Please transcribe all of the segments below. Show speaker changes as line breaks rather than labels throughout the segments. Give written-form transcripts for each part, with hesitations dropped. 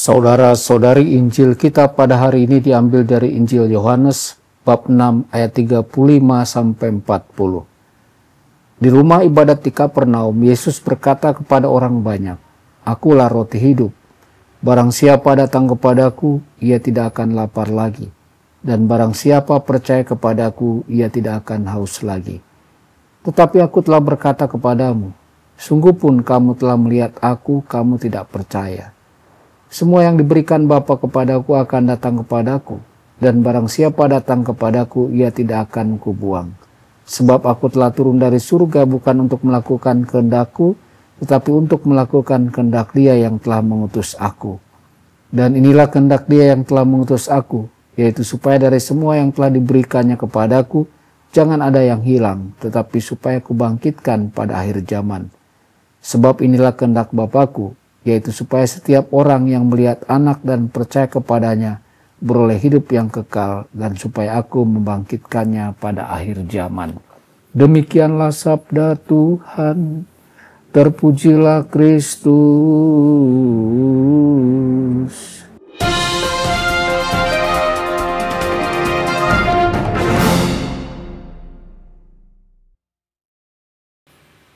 Saudara-saudari, Injil kita pada hari ini diambil dari Injil Yohanes bab 6 ayat 35 sampai 40. Di rumah ibadat di Kapernaum, Yesus berkata kepada orang banyak, "Akulah roti hidup. Barang siapa datang kepadaku, ia tidak akan lapar lagi. Dan barang siapa percaya kepadaku, ia tidak akan haus lagi. Tetapi aku telah berkata kepadamu, sungguh pun kamu telah melihat aku, kamu tidak percaya. Semua yang diberikan Bapa kepadaku akan datang kepadaku, dan barang siapa datang kepadaku, ia tidak akan kubuang. Sebab aku telah turun dari surga bukan untuk melakukan kehendakku, tetapi untuk melakukan kehendak Dia yang telah mengutus aku. Dan inilah kehendak Dia yang telah mengutus aku, yaitu supaya dari semua yang telah diberikannya kepadaku, jangan ada yang hilang, tetapi supaya kubangkitkan pada akhir zaman. Sebab inilah kehendak Bapa-Ku, yaitu supaya setiap orang yang melihat Anak dan percaya kepadanya beroleh hidup yang kekal, dan supaya aku membangkitkannya pada akhir zaman." Demikianlah sabda Tuhan. Terpujilah Kristus.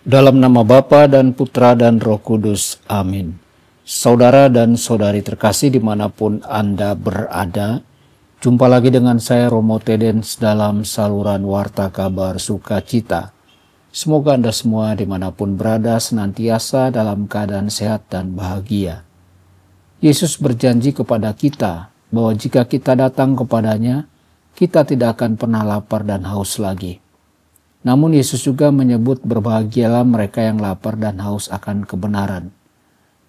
Dalam nama Bapa dan Putra dan Roh Kudus. Amin. Saudara dan saudari terkasih dimanapun Anda berada, jumpa lagi dengan saya Romo Tedens dalam saluran Warta Kabar Sukacita. Semoga Anda semua dimanapun berada senantiasa dalam keadaan sehat dan bahagia. Yesus berjanji kepada kita bahwa jika kita datang kepadanya, kita tidak akan pernah lapar dan haus lagi. Namun Yesus juga menyebut berbahagialah mereka yang lapar dan haus akan kebenaran.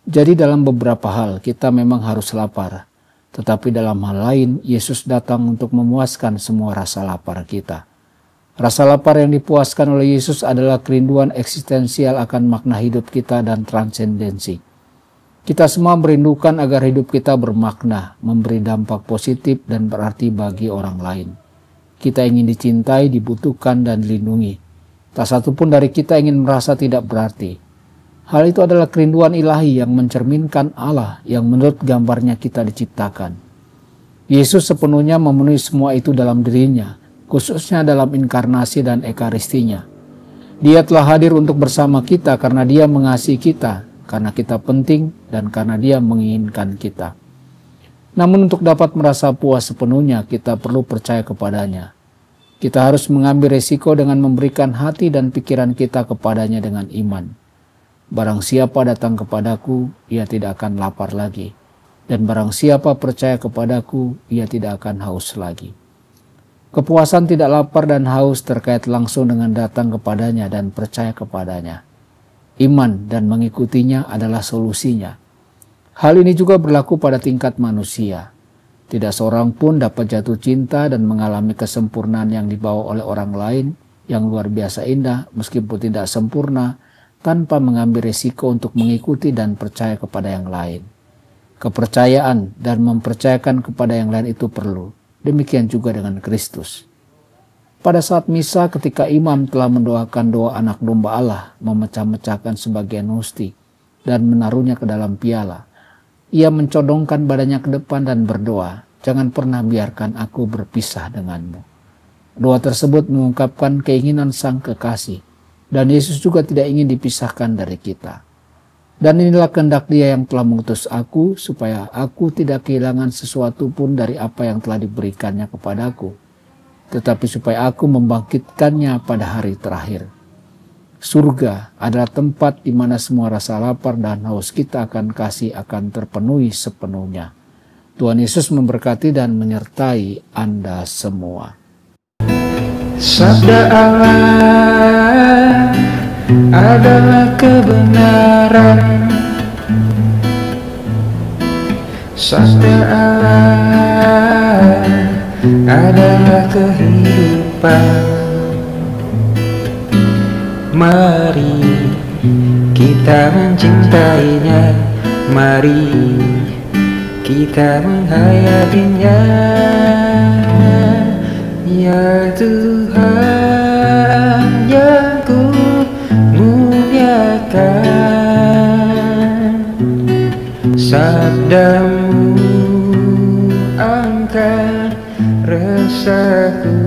Jadi dalam beberapa hal kita memang harus lapar, tetapi dalam hal lain Yesus datang untuk memuaskan semua rasa lapar kita. Rasa lapar yang dipuaskan oleh Yesus adalah kerinduan eksistensial akan makna hidup kita dan transendensi. Kita semua merindukan agar hidup kita bermakna, memberi dampak positif dan berarti bagi orang lain. Kita ingin dicintai, dibutuhkan, dan dilindungi. Tak satu pun dari kita ingin merasa tidak berarti. Hal itu adalah kerinduan ilahi yang mencerminkan Allah yang menurut gambarnya kita diciptakan. Yesus sepenuhnya memenuhi semua itu dalam dirinya, khususnya dalam inkarnasi dan ekaristinya. Dia telah hadir untuk bersama kita karena Dia mengasihi kita, karena kita penting, dan karena Dia menginginkan kita. Namun untuk dapat merasa puas sepenuhnya, kita perlu percaya kepadanya. Kita harus mengambil resiko dengan memberikan hati dan pikiran kita kepadanya dengan iman. Barang siapa datang kepadaku, ia tidak akan lapar lagi. Dan barang siapa percaya kepadaku, ia tidak akan haus lagi. Kepuasan tidak lapar dan haus terkait langsung dengan datang kepadanya dan percaya kepadanya. Iman dan mengikutinya adalah solusinya. Hal ini juga berlaku pada tingkat manusia. Tidak seorang pun dapat jatuh cinta dan mengalami kesempurnaan yang dibawa oleh orang lain yang luar biasa indah meskipun tidak sempurna tanpa mengambil risiko untuk mengikuti dan percaya kepada yang lain. Kepercayaan dan mempercayakan kepada yang lain itu perlu. Demikian juga dengan Kristus. Pada saat misa ketika imam telah mendoakan doa anak domba Allah, memecah-mecahkan sebagian hosti dan menaruhnya ke dalam piala, Ia mencodongkan badannya ke depan dan berdoa, "Jangan pernah biarkan aku berpisah denganmu." Doa tersebut mengungkapkan keinginan sang kekasih, dan Yesus juga tidak ingin dipisahkan dari kita. Dan inilah kehendak Dia yang telah mengutus aku, supaya aku tidak kehilangan sesuatu pun dari apa yang telah diberikannya kepadaku, tetapi supaya aku membangkitkannya pada hari terakhir. Surga adalah tempat di mana semua rasa lapar dan haus kita akan kasih akan terpenuhi sepenuhnya. Tuhan Yesus memberkati dan menyertai Anda semua.
Sabda Allah adalah kebenaran. Sabda Allah adalah kehidupan. Mari kita mencintainya, mari kita menghayatinya. Ya Tuhan yang ku muliakan, sabdamu satu